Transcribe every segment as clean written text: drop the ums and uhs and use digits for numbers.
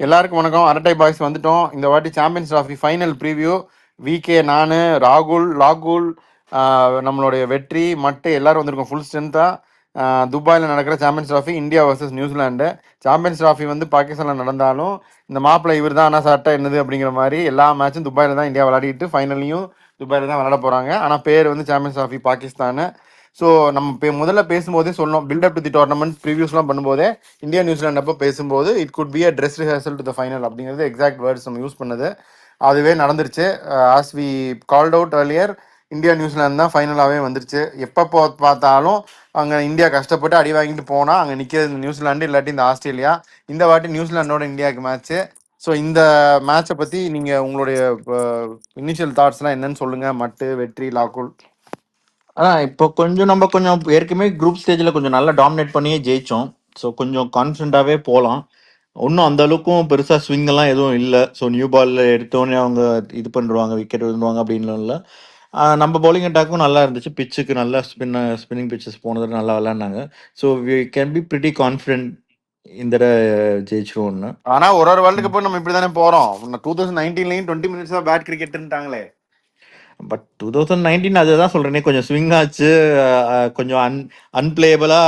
எல்லாருக்கும் வணக்கம். அரட்டை பாய்ஸ் வந்துட்டோம். இந்த வாட்டி champions trophy final preview. VK, நான், லாகுல், நம்மளுடைய வெற்றி மட்டு எல்லாரும் வந்திருக்கோம் ஃபுல் ஸ்ட்ரென்த்தாக. துபாயில் நடக்கிற champions trophy India versus New Zealand. Champions trophy வந்து பாகிஸ்தானில் நடந்தாலும் இந்த மாப்பிள்ளை இவர் தான் ஆனால் சாப்பிட்டா என்னது அப்படிங்கிற மாதிரி எல்லா மேட்சும் துபாயில் தான் இந்தியா விளையாடிட்டு ஃபைனலையும் துபாயில் தான் விளையாட போகிறாங்க. ஆனால் பேர் வந்து சாம்பியன்ஸ் ட்ராஃபி பாகிஸ்தான். ஸோ நம்ம முதல்ல பேசும்போதே சொன்னோம், பில்டப் டு தி டோர்னமெண்ட் ப்ரிவியூஸ்லாம் பண்ணும்போதே இந்தியா நியூசிலாந்து அப்போ பேசும்போது it could be a dress rehearsal to the final அப்படிங்கிறது எக்ஸாக்ட் வேர்ட்ஸ் நம்ம யூஸ் பண்ணது. அதுவே நடந்துருச்சு. As we called out earlier, India New Zealand தான் ஃபைனலாகவே வந்துருச்சு. எப்போ பார்த்தாலும் அங்கே இந்தியா கஷ்டப்பட்டு அடி வாங்கிட்டு போனால் அங்கே நிற்கிறது இந்த நியூசிலாண்டு, இல்லாட்டி இந்த ஆஸ்திரேலியா. இந்த வாட்டி நியூசிலாண்டோட இந்தியாவுக்கு மேட்ச்சு. ஸோ இந்த மேட்சை பற்றி நீங்கள் உங்களுடைய இனிஷியல் தாட்ஸ்லாம் என்னன்னு சொல்லுங்கள். மட்டு, வெற்றி, லாகுல். இப்போ நம்ம கொஞ்சம் ஏற்கனவே குரூப் ஸ்டேஜில் கொஞ்சம் நல்லா டாமினேட் பண்ணியே ஜெயிச்சோம். ஸோ கொஞ்சம் கான்ஃபிடண்ட்டாகவே போகலாம். ஒன்றும் அந்த அளவுக்கும் பெருசாக ஸ்விங் எல்லாம் எதுவும் இல்லை. ஸோ நியூ பாலில் எடுத்தோடனே அவங்க இது பண்ணுவாங்க, விக்கெட் விழுந்துவாங்க அப்படின்லாம் இல்லை. நம்ம பவுலிங் அட்டாக்கும் நல்லா இருந்துச்சு. பிச்சுக்கு நல்லா ஸ்பின்னிங் பிச்சஸ் போனது நல்லா விளையாடினாங்க. So we can be pretty confident இந்த ஜெயிச்சிருவோம்னு. ஆனால் ஒரு வேர்ல்டு கப்பு நம்ம இப்படி தானே போகிறோம். 2019 20 மினிட்ஸ் தான் பேட் கிரிக்கெட்டுன்ட்டாங்களே. பட் 2019 அதுதான் சொல்றேனே, கொஞ்சம் ஸ்விங் ஆச்சு. கொஞ்சம் அன்பிளேபிளா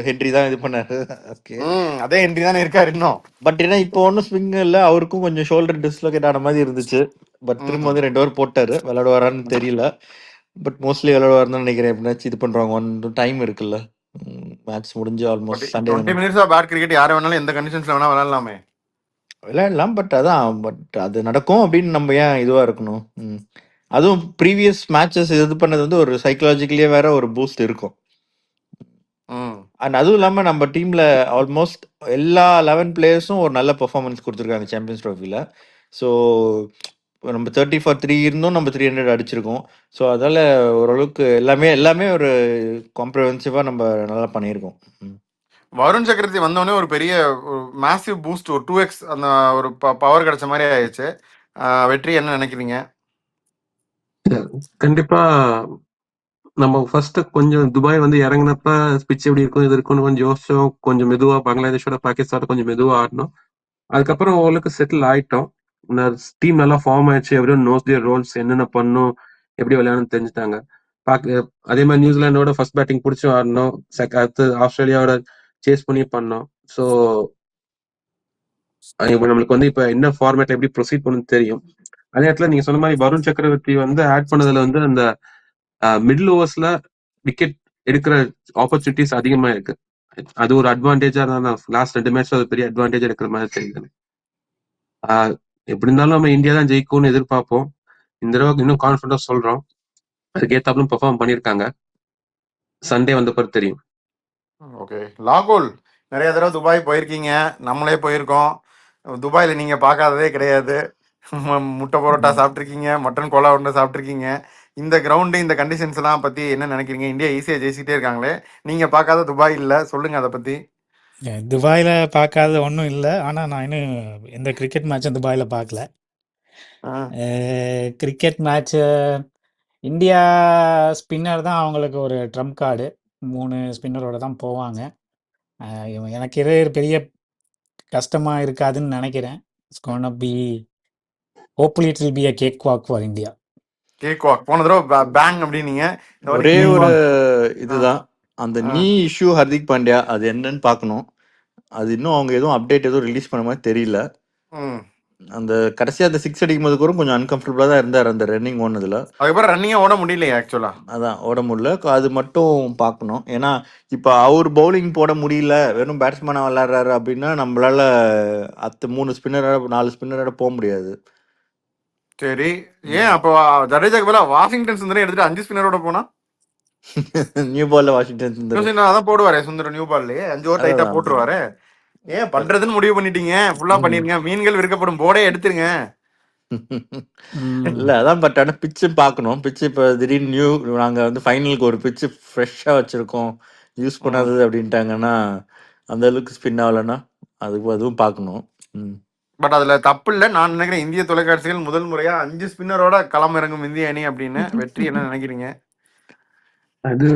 ஹென்ரி தான் இது பண்ணாரு. ஓகே, அதே ஹென்ரி தானே இருக்காரு இன்னும். பட் ஏன்னா இப்போ ஒன்றும் ஸ்விங் இல்லை. அவருக்கும் கொஞ்சம் ஷோல்டர் டிஸ்லோகேட் ஆன மாதிரி இருந்துச்சு. பட் திரும்ப வந்து 2 ஓவர் போட்டாரு. விளையாடுவாரான்னு தெரியல. பட் மோஸ்ட்லி விளையாடுவாருன்னு நினைக்கிறேன். எப்படின்னாச்சும் இது பண்றாங்க. டைம் இருக்குல்ல, மேட்ச் முடிஞ்சு almost Sunday 20 minutes bad cricket யாரை வேணாலும் எந்த கண்டிஷன்ஸ்ல வேணா விளையாடலாமே. விளையாடலாம். பட் அது நடக்கும் அப்படின்னு நம்ம ஏன் இதுவா இருக்கணும்? அதுவும் ப்ரீவியஸ் மேட்சஸ் இது பண்ணது வந்து ஒரு சைக்கலாஜிக்கலியே வேற ஒரு பூஸ்ட் இருக்கும். அண்ட் அதுவும் இல்லாமல் நம்ம டீமில் ஆல்மோஸ்ட் எல்லா 11 பிளேயர்ஸும் ஒரு நல்ல பெர்ஃபார்மன்ஸ் கொடுத்துருக்காங்க சாம்பியன்ஸ் ட்ராஃபியில். ஸோ நம்ம 30 for 3 இருந்தும் நம்ம 300 அடிச்சிருக்கோம். ஸோ அதால் ஓரளவுக்கு எல்லாமே ஒரு காம்ப்ரிஹென்சிவாக நம்ம நல்லா பண்ணியிருக்கோம். வருண் சக்கரவர்த்தி வந்தோடனே ஒரு பெரிய மேசிவ் பூஸ்ட், ஒரு 2x அந்த ஒரு பவர் கிடைச்ச மாதிரி ஆயிடுச்சு. வெற்றி என்ன நினைக்கிறீங்க? கண்டிப்பா நம்ம ஃபர்ஸ்ட் கொஞ்சம் துபாய் வந்து இறங்கினப்ப பிச் எப்படி இருக்கும் இது இருக்கும்னு கொஞ்சம் யோசிச்சோம். கொஞ்சம் மெதுவா பங்களாதேஷோட பாகிஸ்தான் கொஞ்சம் மெதுவா ஆடணும். அதுக்கப்புறம் ஓரளவுக்கு செட்டில் ஆயிட்டோம். டீம் நல்லா ஃபார்ம் ஆயிடுச்சு. எவ்ரி நோஸ் தியர் ரோல்ஸ், என்னென்ன பண்ணும், எப்படி விளையாடணும்னு தெரிஞ்சுட்டாங்க. அதே மாதிரி நியூசிலாண்டோட ஃபர்ஸ்ட் பேட்டிங் பிடிச்சி ஆடணும். அடுத்து ஆஸ்திரேலியாவோட சேஸ் பண்ணி பண்ணோம். ஸோ இப்போ நம்மளுக்கு வந்து இப்ப என்ன ஃபார்மேட்ல எப்படி ப்ரொசீட் பண்ணணும்னு தெரியும். அதே இடத்துல நீங்க சொன்ன மாதிரி வருண் சக்கரவர்த்தி வந்து ஆட் பண்ணதுல வந்து அந்த மிடில் ஓவர்ஸ்ல விக்கெட் எடுக்கிற ஆப்பர்ச்சுனிட்டிஸ் அதிகமா இருக்கு. அது ஒரு அட்வான்டேஜா தான் லாஸ்ட் 2 மேட்ச் அது பெரிய அட்வான்டேஜ் இருக்கிற மாதிரி தெரியுது. எப்படி இருந்தாலும் நம்ம இந்தியா தான் ஜெயிக்கும்னு எதிர்பார்ப்போம். இந்த தடவை இன்னும் கான்ஃபிடண்டா சொல்றோம். அதுக்கு ஏத்தாப்புலும் பெர்ஃபார்ம் பண்ணியிருக்காங்க. சண்டே வந்த பிறகு தெரியும். ஓகே, லாகுல், நிறைய தடவை துபாய் போயிருக்கீங்க, நம்மளே போயிருக்கோம். துபாயில் நீங்கள் பார்க்காததே கிடையாது. முட்டை பரோட்டா சாப்பிட்ருக்கீங்க, மட்டன் கோலா உருண்டை சாப்பிட்ருக்கீங்க. இந்த கிரவுண்டு, இந்த கண்டிஷன்ஸ் எல்லாம் பற்றி என்ன நினைக்கிறீங்க? இந்தியா ஈஸியாக ஜெயிச்சுட்டே இருக்காங்களே, நீங்கள் பார்க்காத துபாய் இல்லை, சொல்லுங்கள் அதை பற்றி. துபாயில் பார்க்காத ஒன்றும் இல்லை. ஆனால் நான் இன்னும் எந்த கிரிக்கெட் மேட்சும் துபாயில் பார்க்கல. கிரிக்கெட் மேட்ச்சு இந்தியா ஸ்பின்னர் தான் அவங்களுக்கு ஒரு ட்ரம்ப் கார்டு. 3 ஸ்பின்னரோட தான் போவாங்க. எனக்கு இது பெரிய கஷ்டமாக இருக்காதுன்னு நினைக்கிறேன். It's gonna be hopefully it will be a cake walk for India. Cake walk போன தடவை பேங் அப்படின்னீங்க. ஒரே ஒரு இதுதான், அந்த நீ இஷ்யூ ஹர்திக் பாண்டியா, அது என்னன்னு பார்க்கணும். அது இன்னும் அவங்க எதுவும் அப்டேட் எதுவும் ரிலீஸ் பண்ண மாதிரி தெரியல. அந்த கடைசியாக அந்த 6 அடிக்கும் போது கூட கொஞ்சம் அன்கம்ஃபர்டபுளாக தான் இருந்தார் அந்த ரன்னிங் ஓடுனதுல. அதுக்கப்புறம் ரன்னிங்கே ஓட முடியலையே ஆக்சுவலாக. அதான் ஓட முடியல. அது மட்டும் பார்க்கணும். ஏன்னா இப்போ அவர் பவுலிங் போட முடியல, வெறும் பேட்ஸ்மேனாக விளையாடுறாரு அப்படின்னா நம்மளால 3 ஸ்பின்னரோட 4 ஸ்பின்னரோட போக முடியாது. சரி, ஏன் அப்போ ஜடேஜாக்கு பதிலாக வாஷிங்டன் சுந்தரம் எடுத்துட்டு 5 ஸ்பின்னரோட போனா? நியூ பால்ல வாஷிங்டன் சுந்தரம் அதான் போடுவாரு. சுந்தரம் நியூ பால்லே 5 ஓவர் டைட்டா போட்டுருவாரு. ஏன் பண்றதுன்னு முடிவு பண்ணிட்டீங்க, ஃபுல்லா பண்ணிருங்க. மீன்கள் விற்கப்படும் போர்டே எடுத்துருங்க. இல்ல அதான். பட் ஆனால் பிச்சு பார்க்கணும். பிச்சு இப்போ திடீர்னு நாங்கள் வந்து ஃபைனலுக்கு ஒரு பிச்சு ஃப்ரெஷ்ஷாக வச்சுருக்கோம், யூஸ் பண்ணாதது அப்படின்ட்டாங்கன்னா அந்த அளவுக்கு ஸ்பின் ஆகலைன்னா அதுவும் பார்க்கணும். பட் அதுல தப்பு இல்லை. நான் நினைக்கிறேன் இந்திய தொலைக்காட்சிகள் முதல் முறையா 5 ஸ்பின்னரோட களம் இறங்கும் இந்திய அணி அப்படின்னு. வெற்றி என்ன நினைக்கிறீங்க? அது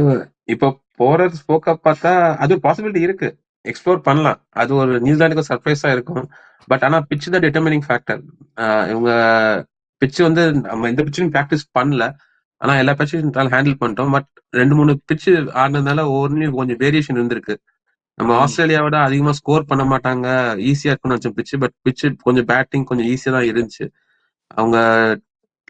இப்போ போறது போக்க பார்த்தா அது பாசிபிலிட்டி இருக்கு. எக்ஸ்ப்ளோர் பண்ணலாம். அது ஒரு நியூசிலாந்துக்கு சர்ப்ரைஸா இருக்கும். பட் ஆனா பிட்ச் தான் டிட்டர்மினிங் ஃபேக்டர். இவங்க பிட்ச் வந்து நம்ம எந்த பிட்சும் ப்ராக்டிஸ் பண்ணல. ஆனா எல்லா பிட்சும் ஹேண்டில் பண்ணிட்டோம். பட் 2-3 பிட்ச் ஆடினதுனால ஒவ்வொன்றும் கொஞ்சம் வேரியேஷன் இருந்திருக்கு. நம்ம ஆஸ்திரேலியாவோட அதிகமா ஸ்கோர் பண்ண மாட்டாங்க, ஈஸியா இருக்கும்னு நினைச்ச பிட்ச். பட் பிட்ச் கொஞ்சம் பேட்டிங் கொஞ்சம் ஈஸியா தான் இருந்துச்சு. அவங்க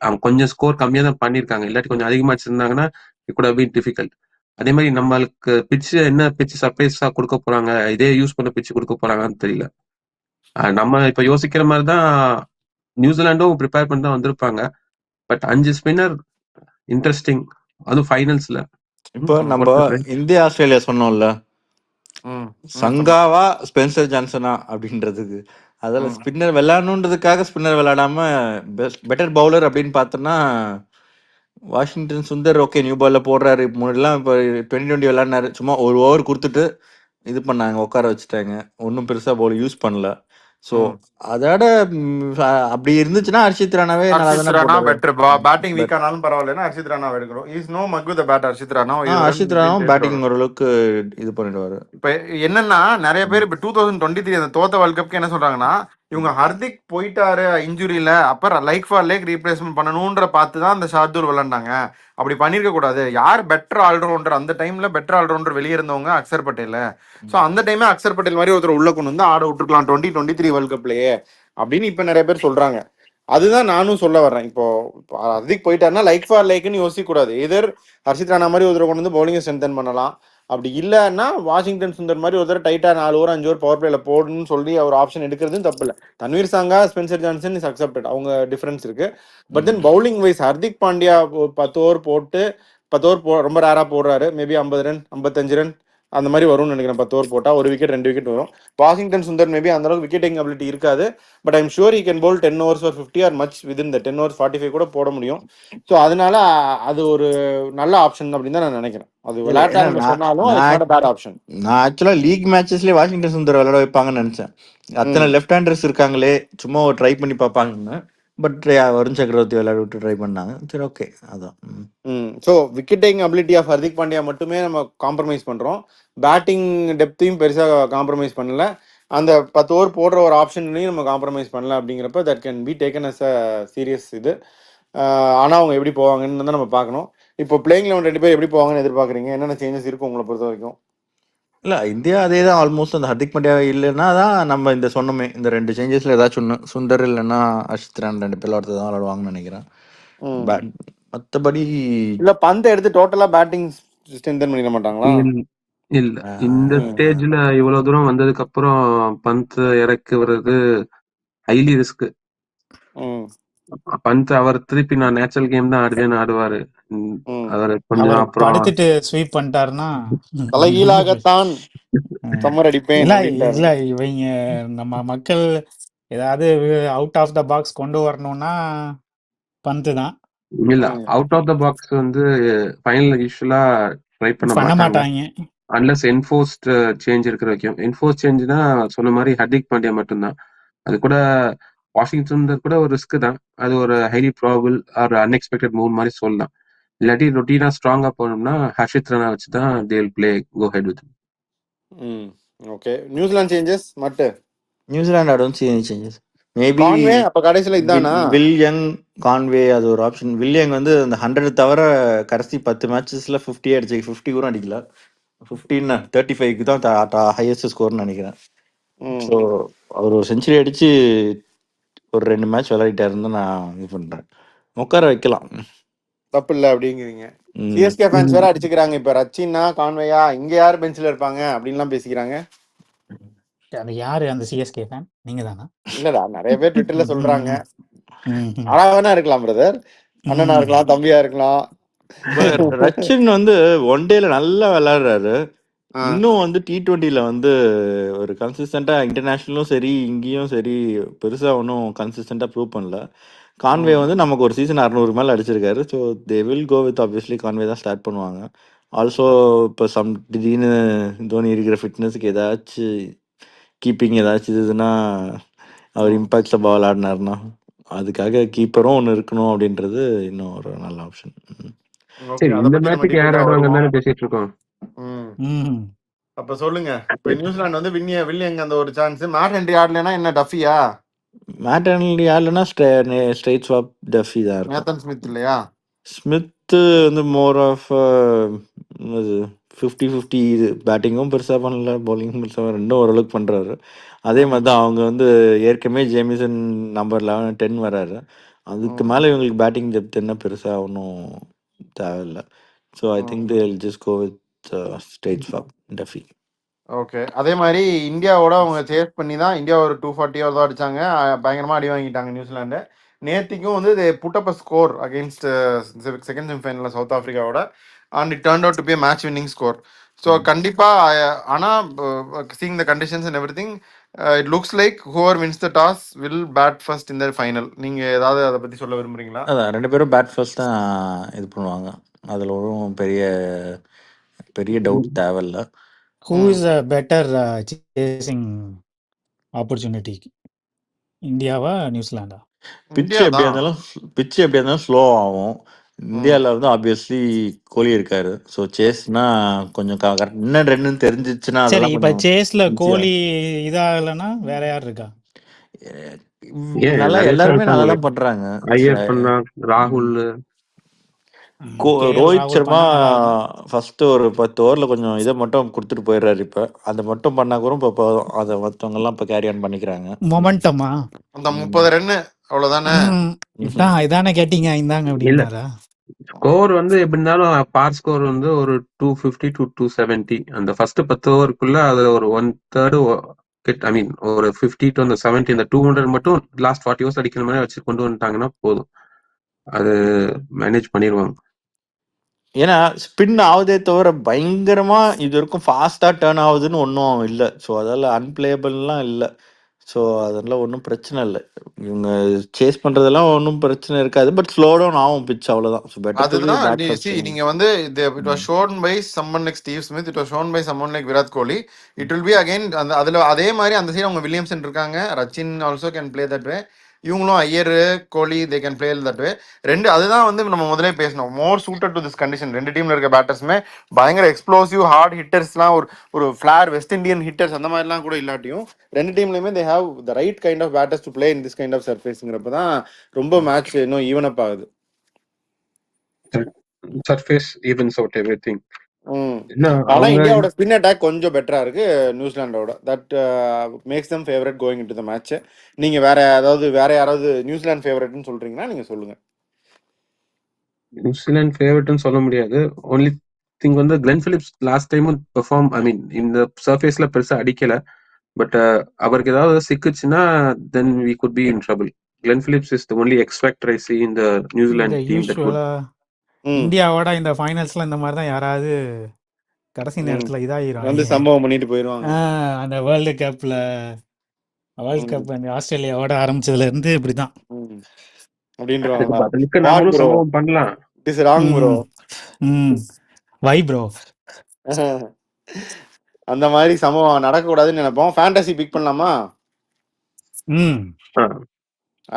அவங்க கொஞ்சம் ஸ்கோர் கம்மியா தான் பண்ணியிருக்காங்க. இல்லாட்டி கொஞ்சம் அதிகமா வச்சிருந்தாங்கன்னா it could have been difficult. அதே மாதிரி நம்மளுக்கு பிட்ச் என்ன பிட்ச் சர்ப்ரைஸா கொடுக்க போறாங்க, இதே யூஸ் பண்ண பிட்ச் கொடுக்க போறாங்கன்னு தெரியல. நம்ம இப்ப யோசிக்கிற மாதிரி தான் நியூசிலாண்டும் ப்ரிப்பேர் பண்ணி தான் வந்திருப்பாங்க. பட் 5 ஸ்பின்னர் இன்ட்ரெஸ்டிங், அதுவும் ஃபைனல்ஸ்ல. இப்போ நம்ம இந்தியா ஆஸ்திரேலியா சொன்னோம்ல, சங்காவா ஸ்பென்சர் ஜான்சனா அப்படின்றதுக்கு, அதில் ஸ்பின்னர் விளையாடணுன்றதுக்காக ஸ்பின்னர் விளையாடாம பெட்டர் பவுலர் அப்படின்னு பார்த்தோன்னா வாஷிங்டன் சுந்தர் ஓகே நியூ பால்ல போடுறாரு. முன்னாடிலாம் இப்போ 2020 விளையாடினாரு, சும்மா ஒரு ஓவர் கொடுத்துட்டு இது பண்ணாங்க, உட்கார வச்சுட்டாங்க, ஒன்றும் பெருசாக பவுல் யூஸ் பண்ணல. ஸோ அதோட அப்படி இருந்துச்சுன்னா ஹர்ஷித் ராணாவே நல்லா ஹர்ஷித் தானே ராணா போட்டாரு. பெட்டர், பேட்டிங் வீக் ஆனாலும் பரவாயில்லைன்னா ஹர்ஷித் ராணா எடுக்கிறோம். Is no mug with bat Harshit Rana. Harshit ராணாவும் பேட்டிங் ஓரளவுக்கு இது பண்ணிடுவாரு. இப்ப என்னன்னா நிறைய பேர் இப்ப 2023 அந்த தோத்த வேர்ல்ட் கப்க்கு என்ன சொல்றாங்கன்னா, இவங்க ஹர்திக் போயிட்டாரு இன்ஜுரியில, அப்ப லைக் ஃபார் லேக் ரீப்ளேஸ்மெண்ட் பண்ணணும்ன்ற பார்த்து தான் அந்த ஷார்தூல் விளையாண்டாங்க. அப்படி பண்ணிருக்க கூடாது. யார் பெட்டர் ஆல்ரவுண்டர் அந்த டைம்ல, பெட்டர் ஆல்ரவுண்டர் வெளியே இருந்தவங்க அக்சர் பட்டேல். ஸோ அந்த டைமே அக்சர் பட்டேல் மாதிரி ஒருத்தர் உள்ள கொண்டு வந்து ஆட விட்டுருக்கலாம் 2023 வேர்ல்ட் கப்லயே அப்படின்னு இப்ப நிறைய பேர் சொல்றாங்க. அதுதான் நானும் சொல்ல வர்றேன். இப்போ ஹர்திக் போயிட்டாருன்னா லைக் ஃபார் லேக்னு யோசிக்க கூடாது. எதர் ஹர்ஷித் ராணா மாதிரி ஒருத்தர் கொண்டு வந்து பவுலிங்கை ஸ்ட்ரென்தன் பண்ணலாம். அப்படி இல்லைன்னா வாஷிங்டன் சுந்தர் மாதிரி ஒருத்தர் டைட்டா 4 ஓவர் 5 ஓவர் பவர் பிளேல போடணும்னு சொல்லி அவர் ஆப்ஷன் எடுக்கிறதும் தப்பு இல்லை. Tanveer Sangha Spencer Johnson is accepted, அவங்க டிஃபரன்ஸ் இருக்கு. But then bowling wise Hardik Pandya 10 over போட்டு 10 ஓவர் ரொம்ப ரேரா போடுறாரு. மேபி 50 ரன் 55 ரன் அந்த மாதிரி வரும்னு நினைக்கிறேன். 10 ஓவர் போட்டா 1 விக்கெட் 2 விக்கெட் வரும். வாஷிங்டன் சுந்தர் மேபி அந்த அளவுக்கு விக்கெட்டிங் அபிலிட்டி இருக்காது. But I'm sure he can Pavul 10 overs or 50 or much within the 10 overs 45 கூட போட முடியும். ஸோ அதனால அது ஒரு நல்ல ஆப்ஷன் அப்படின்னு தான் நான் நினைக்கிறேன். அது விளையாட்டாங்க சொன்னாலும் பேட் ஆப்ஷன். நான் ஆக்சுவலா லீக் மேட்சஸ்லேயே வாஷிங்டன் சுந்தர் விளையாட வைப்பாங்கன்னு நினைச்சேன். அத்தனை லெஃப்ட் ஹேண்டர்ஸ் இருக்காங்களே, சும்மா ட்ரை பண்ணி பார்ப்பாங்கன்னு. பட் வருண் சக்கரவர்த்தி விளையாட விட்டு ட்ரை பண்ணாங்க. சரி, ஓகே, அதான். So wicketing ability of Hardik Pandya மட்டுமே நம்ம காம்ப்ரமைஸ் பண்றோம். பேட்டிங் டெப்த்தையும் பெருசாக காம்ப்ரமைஸ் பண்ணல. அந்த 10 ஓவர் போடுற ஒரு ஆப்ஷன்லையும் நம்ம காம்ப்ரமைஸ் பண்ணல. அப்படிங்கிறப்ப that can be taken as a serious இது. ஆனால் அவங்க எப்படி போவாங்கன்னு தான் நம்ம பார்க்கணும். இப்போ பிளேயிங் 11 2 பேர் எப்படி போவாங்கன்னு எதிர்பார்க்குறீங்க? என்னென்ன சேஞ்சஸ் இருக்கும் உங்களை பொறுத்த வரைக்கும்? இல்லை, இந்தியா அதே தான் ஆல்மோஸ்ட். அந்த ஹர்திக் பாண்டியா இல்லைன்னா தான் நம்ம இந்த சொன்னோமே, இந்த 2 சேஞ்சஸ்ல ஏதாச்சும் ஒன்று. சுந்தர் இல்லைன்னா ஹர்ஷித் ராணா 2 பேர் ஒருத்தர் தான் விளையாடுவாங்கன்னு நினைக்கிறேன். மற்றபடி இல்லை, பந்தை எடுத்து டோட்டலா பேட்டிங் ஸ்ட்ரென்தன் பண்ணிட மாட்டாங்களா? இல்ல, இந்த ஸ்டேஜ்ல இவ்வளவு தூரம் வந்ததுக்கு அப்புறம் பந்த் இறக்குறது ஹைலி ரிஸ்க். பந்த் அவர் திருப்பி நான் நேச்சுரல் கேம் தான் ஆடுவேன்னு ஆடுவாரு. அவர் கொஞ்சம் அப்புறம் படுத்துட்டு ஸ்வீப் பண்ணிட்டாருன்னா தலைகீழாகத்தான் சம்மர் அடிப்பேன். இல்ல இவங்க நம்ம மக்கள் ஏதாவது அவுட் ஆஃப் த பாக்ஸ் கொண்டு வரணும்னா பந்து தான். இல்ல, அவுட் ஆஃப் த பாக்ஸ் வந்து ஃபைனல் யூசுவலா ட்ரை பண்ண மாட்டாங்க அன்லஸ் என்ஃபோர்ஸ்ட் சேஞ்ச் இருக்கிற வரைக்கும். என்ஃபோர்ஸ் சேஞ்ச்னா சொன்ன மாதிரி ஹர்திக் பாண்டியா மட்டும்தான். அது கூட வாஷிங்டன் கூட ஒரு ரிஸ்க் தான். அது ஒரு highly probable or unexpected move மாதிரி சொல்லலாம். இல்லாட்டி ரொட்டீனா ஸ்ட்ராங்கா போனோம்னா ஹர்ஷித் ராணா வச்சு தான் they will play go ahead with. Okay, New Zealand changes மட்டும். நியூசிலாந்து ஆடும் சேஞ்சஸ் மேபி கான்வே அப்ப கடைசில இதானா வில்லியங் கான்வே அது ஒரு ஆப்ஷன். வில்லியங் வந்து அந்த 100 தவிர கடைசி 10 மேட்சஸ்ல 50 அடிச்சு 50 கூட அடிக்கல. 15 35க்கு தான் ஹையஸ்ட் ஸ்கோர்னு நினைக்கிறேன். ஸோ அவர் ஒரு செஞ்சுரி அடிச்சு ஒரு 2 மேட்ச் விளையாடிட்டாருன்னு நான் இது பண்றேன். உட்கார வைக்கலாம், தப்பு இல்லை அப்படிங்கிறீங்க. சிஎஸ்கே ஃபேன்ஸ் வேற அடிச்சுக்கிறாங்க. இப்ப ரச்சின்னா கான்வேயா இங்க யார் பெஞ்சில இருப்பாங்க அப்படின்லாம் பேசிக்கிறாங்க. அது யாரு அந்த சிஎஸ்கே ஃபேன்? நீங்க தானா? இல்லடா, நிறைய பேர் ட்விட்டர்ல சொல்றாங்க. ஆனா வேணா இருக்கலாம் பிரதர், அண்ணனா இருக்கலாம், தம்பியா இருக்கலாம். ரச்சின் வந்து ஒன் டேல நல்லா விளையாடுறாரு. இன்னும் வந்து T20ல வந்து ஒரு கன்சிஸ்டண்டா இன்டர்நேஷனலும் சரி இங்கேயும் சரி பெருசா ஒன்றும் கன்சிஸ்டண்டா ப்ரூவ் பண்ணல. கான்வே வந்து நமக்கு ஒரு சீசன் 600 மேலே அடிச்சிருக்காரு. So they will go with obviously Conway தான் ஸ்டார்ட் பண்ணுவாங்க. ஆல்சோ இப்போ திடீர்னு தோனி இருக்கிற ஃபிட்னஸுக்கு ஏதாச்சும் கீப்பிங் ஏதாச்சும் இதுன்னா அவர் இம்பாக்ட்ல பால் ஆடினார்னா அதுக்காக கீப்பரும் ஒன்று இருக்கணும் அப்படின்றது இன்னும் ஒரு நல்ல ஆப்ஷன். இந்த மேட்சுக்கு யார் ஆடுவாங்கன்னு தானே பேசிட்டு இருக்கோம். அப்ப சொல்லுங்க. இப்ப நியூசிலாந்து வந்து வில்லியங்க அந்த ஒரு சான்ஸ். மேட் ஹென்ரி ஆடலைன்னா என்ன டஃபியா? மேட் ஹென்ரி ஆடலனா ஸ்ட்ரெயிட் ஸ்வாப் டஃபி தான் இருக்கும். நேத்தன் ஸ்மித் இல்லையா? ஸ்மித் வந்து மோர் ஆஃப் இது 50-50 இது பேட்டிங்கும் பெருசாக பண்ணல, பவுலிங்கும் பெருசாக ரெண்டும் ஓரளவுக்கு பண்ணுறாரு. அதே மாதிரி தான் அவங்க வந்து ஏற்கனவே ஜேமிசன் நம்பர் 11-10 வராரு. அதுக்கு மேலே இவங்களுக்கு பேட்டிங் டெப்த் என்ன பெருசாக ஒன்றும் தேவையில்லை. So I think they will just go with straight swap Duffy. Okay. அதே மாதிரி இந்தியாவோட அவங்க சேஸ் பண்ணி தான் இந்தியா ஒரு 240 தான் அடிச்சாங்க. பயங்கரமா அடி வாங்கிட்டாங்க நியூசிலாண்டு. நேத்திக்கும் வந்து they put up a score against second செமிஃபைனலில் சவுத் ஆஃப்ரிக்காவோட and it turn out to be match winning score. So கண்டிப்பாக ஆனால் seeing the conditions and everything it looks like whoever wins the toss will bat first இந்த final. நீங்கள் ஏதாவது அதை பற்றி சொல்ல விரும்புறீங்களா? அதான் 2 பேரும் பேட் ஃபர்ஸ்ட் தான் இது பண்ணுவாங்க. அதில் ஒன்றும் பெரிய டவுட் தேவையில்லை. Who is a better chasing opportunity, இந்தியாவா நியூசிலாண்டா? பிச்சு இந்தியா எப்படியா தான். இருந்தாலும் ஸ்லோ ஆகும். இந்தியாவில் வந்து ஆப்வியஸ்லி கோலி இருக்காரு. ஸோ சேஸ்னா கொஞ்சம் கரெக்ட் இன்னும் ரெண்டுன்னு தெரிஞ்சிச்சுன்னா சரி, அதெல்லாம் இப்ப கொஞ்சம் சேஸ்ல easy கோலி இதாகலன்னா வேற யார் இருக்கா? ஏன் நல்லா நிறைய பேர் எல்லாருமே நல்லா இருக்காங்களே. தான் பண்றாங்க. ஐயர் பண்ணா, ராகுல். KL ரோஹித் ராகுல் சர்மா பண்ணா நல்லா இருக்கும். ஃபர்ஸ்ட் ஒரு 10 ஓவர்ல கொஞ்சம் இதை மட்டும் கொடுத்துட்டு போயிடுறாரு. இப்ப அதை மட்டும் பண்ணா கூட இப்போ போதும். அதை மற்றவங்க எல்லாம் இப்போ கேரி ஆன் பண்ணிக்கிறாங்க. மொமெண்டமா அந்த 30 ரன் அவ்வளோதானே. இதானே கேட்டீங்க, இந்தாங்க இல்ல, அப்படின்னாரா? ஸ்கோர் வந்து எப்படி இருந்தாலும் பார் ஸ்கோர் வந்து ஒரு 250 to 270. அந்த ஃபர்ஸ்ட் 10 ஓவருக்குள்ள அதுல ஒரு 1/3 ஐ மீன் ஒரு 50 to அந்த 70, இந்த 200 மட்டும் லாஸ்ட் 40 ஓவர்ஸ் அடிக்கிற மாதிரி வச்சு கொண்டு வந்துட்டாங்கன்னா போதும். அது மேனேஜ் பண்ணிடுவாங்க. ஏன்னா ஸ்பின் ஆகுதே தவிர பயங்கரமா இது வரைக்கும் ஃபாஸ்டா டேர்ன் ஆகுதுன்னு ஒன்றும் இல்லை. ஸோ அதெல்லாம் அன்பிளேபிள்லாம் இல்லை. ஸோ அதெல்லாம் ஒன்றும் பிரச்சனை இல்லை. இவங்க சேஸ் பண்றதெல்லாம் ஒன்றும் பிரச்சனை இருக்காது. பட் ஸ்லோ டவுன் ஆகும் பிச், அவ்வளோதான். ஸோ பெட்டர் டு பி அதுதான் பேட் ஃபர்ஸ்ட். நீங்க வந்து it was shown by someone like Steve Smith, it was shown by someone like Virat Kohli, it will be again அந்த அதுல அதே மாதிரி அந்த சைடு அவங்க வில்லியம்சன் இருக்காங்க, Rachin also can play that way, இவங்களும் Iyer Kohli they can play that way. அதுதான் வந்து நம்ம முதலே பேசணும், more suited to this condition. ரெண்டு டீம்ல இருக்க பேட்டர்ஸுமே பயங்கர எக்ஸ்ப்ளோசிவ் ஹார்ட் ஹிட்டர்ஸ்லாம், ஒரு ஃபிளார் வெஸ்ட் இண்டியன் ஹிட்டர்ஸ் அந்த மாதிரிலாம் கூட இல்லாட்டியும் ரெண்டு டீம்லயுமே they have the right kind of batters to play in this kind of சர்ஃபேஸ்ங்கிறப்ப தான் ரொம்ப மேட்ச் இன்னும் ஈவன் அப் ஆகுது. Surface evens out everything. ஆனா அவங்க இந்தியாவோட ஸ்பின் அட்டாக் கொஞ்சம் பெட்டரா இருக்கு நியூசிலாண்டோட. That makes them favourite going into the match. நீங்க வேற யாராவது நியூசிலாந்து ஃபேவரட்னு சொல்றீங்கன்னா நீங்க சொல்லுங்க. நியூசிலாந்து ஃபேவரட்னு சொல்ல முடியாது. ஒன்லி திங் வந்து கிளென் பிலிப்ஸ் லாஸ்ட் டைமும் பெர்ஃபார்ம், ஐ மீன் இந்த சர்ஃபேஸ்ல பெருசா அடிக்கல. பட் அவருக்கு ஏதாவது சிக்குச்சுன்னா then we could be in trouble. Glenn Phillips is the only X factor I see in the New இந்த Zealand team that would. யூஸ்வலா இந்தியாவோட இந்த ஃபைனல்ஸ்ல இந்த மாதிரி தான் யாராவது கடைசி நேரத்துல வந்து இதாகிரும். சம்பவம் பண்ணிட்டு போயிருவாங்க. அந்த வேர்ல்டு கப்ல அந்த ஆஸ்திரேலியாவோட ஆரம்பிச்சதுல இருந்து இப்படிதான். அப்படின்றவாங்களா? பதிலுக்கு நம்மளும் சம்பவம் பண்ணலாம். It is wrong bro. Why bro, அந்த மாதிரி சம்பவம் நடக்கக்கூடாதுன்னு நினைப்போம். ஃபேண்டசி பிக் பண்ணலாமா?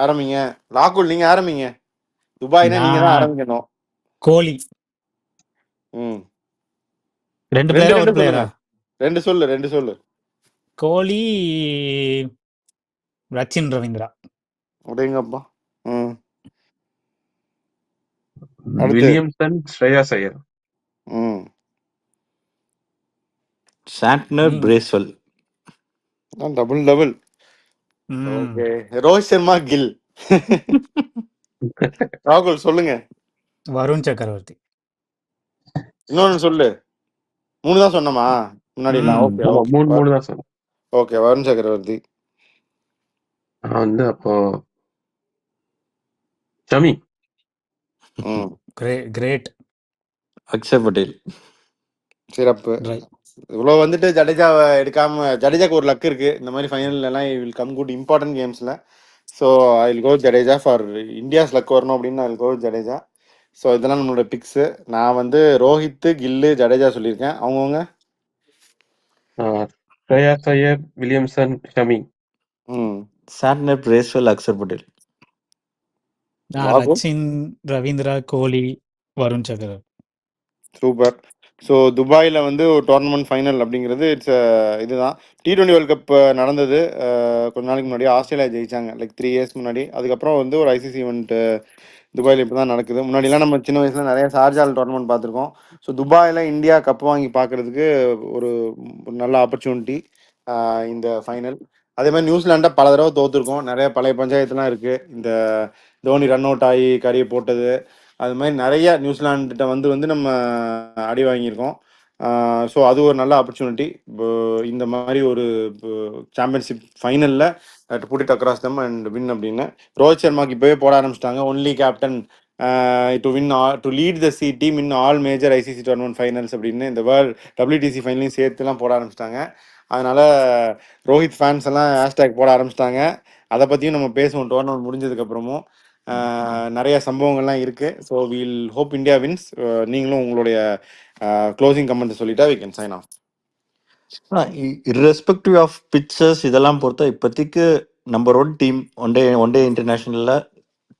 ஆரம்பிங்க. லாகுல் நீங்க ஆரம்பிங்க. துபாய்னா நீங்க தான் ஆரம்பிக்கணும். கோலி. ரெண்டு பிளேயரா ஒரு பிளேயரா? ரெண்டு சொல்லு. கோலி, ரச்சின் ரவீந்திரா. அப்படிங்கப்பா. Williamson, Shreyas Iyer. Santner, Bracewell. Double. Okay. Rohit Sharma, Gill. ராகுல் சொல்லுங்க. வருண் சக்கரவர்த்தி. இன்னொன்னு சொல்லு. 3 தான் சொன்னமா முன்னாடி? மூணு தான் சொன்னேன். ஓகே, வருண் சக்கரவர்த்தி. வந்து அப்போ ஷமி. கிரேட். அக்ஷர் பட்டேல். சிறப்பு. இவ்வளோ வந்துட்டு ஜடேஜாவை எடுக்காம, ஜடேஜாக்கு ஒரு லக் இருக்கு இந்த மாதிரி ஃபைனல்லாம் வில் கம் குட் இம்பார்ட்டன்ட் கேம்ஸ்ல. So I will go Jadeja for India's luck வரணும் அப்படின்னு I will go Jadeja. So இதெல்லாம் நம்மளோட பிக்ஸு. நான் வந்து ரோஹித், கில்லு, ஜடேஜா சொல்லியிருக்கேன். அவங்கவுங்க Shreyas Iyer, Williamson, Shami. Santner, Bracewell, Axar Patel. Rachin, Ravindra, Kohli, Varun Chakravarthy. Super. So துபாயில் வந்து ஒரு டோர்னமெண்ட் ஃபைனல் அப்படிங்கிறது இட்ஸ் இதுதான். T20 வேர்ல்ட் கப் நடந்தது கொஞ்ச நாளைக்கு முன்னாடி. ஆஸ்திரேலியா ஜெயிச்சாங்க லைக் 3 இயர்ஸ் முன்னாடி. அதுக்கப்புறம் வந்து ஒரு ஐசிசி ஈவெண்ட் துபாயில் இப்போ தான் நடக்குது. முன்னாடிலாம் நம்ம சின்ன வயசில் நிறைய ஷார்ஜால் டோர்னமெண்ட் பார்த்துருக்கோம். ஸோ துபாயில் இந்தியா கப் வாங்கி பார்க்கறதுக்கு ஒரு ஒரு நல்ல ஆப்பர்ச்சுனிட்டி இந்த ஃபைனல். அதே மாதிரி நியூசிலாண்டை பல தடவை தோற்றுருக்கோம். நிறைய பழைய பஞ்சாயத்துலாம் இருக்குது. இந்த தோனி ரன் அவுட் ஆகி கறியை போட்டது, அது மாதிரி நிறைய நியூசிலாண்டுகிட்ட வந்து நம்ம அடி வாங்கியிருக்கோம். ஸோ அது ஒரு நல்ல ஆப்பர்ச்சுனிட்டி. இந்த மாதிரி ஒரு சாம்பியன்ஷிப் ஃபைனலில் to put it across them and win அப்படின்னு. ரோஹித் சர்மாக்கு இப்போவே போட ஆரம்பிச்சிட்டாங்க. Only captain to win to lead the team in all major ICC tournament finals அப்படின்னு இந்த வேர்ல்ட் WTC ஃபைனலையும் சேர்த்துலாம் போட ஆரம்பிச்சிட்டாங்க. அதனால ரோஹித் ஃபேன்ஸ் எல்லாம் ஹேஷ்டேக் போட ஆரம்பிச்சிட்டாங்க. அதை பற்றியும் நம்ம பேசுவோம் டோர்னமெண்ட் முடிஞ்சதுக்கப்புறமும். நிறைய சம்பவங்கள்லாம் இருக்குது. So we'll hope India wins. நீங்களும் உங்களுடைய க்ளோசிங் கமெண்ட் சொல்லிட்டா we can sign off. irrespective of pictures இதெல்லாம் பொறுத்த இப்போதைக்கு நம்பர் 1 டீம் ஒன் டே இன்டர்நேஷனலில்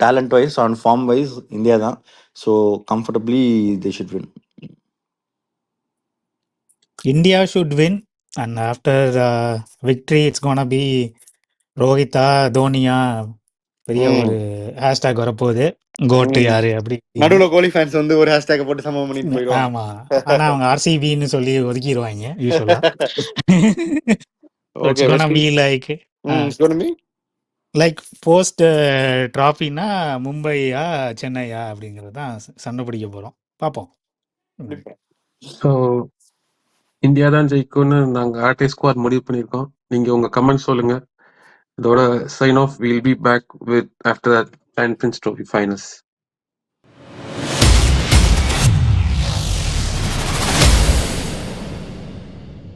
talent wise on form wise India தான். So comfortably they should win. India should win, and after victory, it's gonna be ரோஹித்தா தோனியா பெரிய ஒரு hashtag வரப்போகுது. கோட்டு யாரு அப்படி இப்படின்னு. நடுவில் கோலி ஃபேன்ஸ் வந்து ஒரு ஹேஷ்டேக் போட்டு சம்பவம் பண்ணிட்டு போயிடுவாங்க. ஆமா, ஆனா அவங்க RCBன்னு சொல்லி ஒதுக்கிடுவாங்க யூஸ்வலா. Okay, it's gonna let's be see. Like It's gonna be like post ட்ராஃபினா மும்பையா சென்னையா அப்படிங்கிறது தான் சண்டை பிடிக்க போறோம். பார்ப்போம். ஸோ இந்தியா தான் ஜெயிக்கும்னு நாங்க ஆர்டி ஸ்குவாட் முடிவு பண்ணியிருக்கோம். நீங்க உங்க கமெண்ட் சொல்லுங்க. இதோட sign off. Will be back with after that champions trophy finals.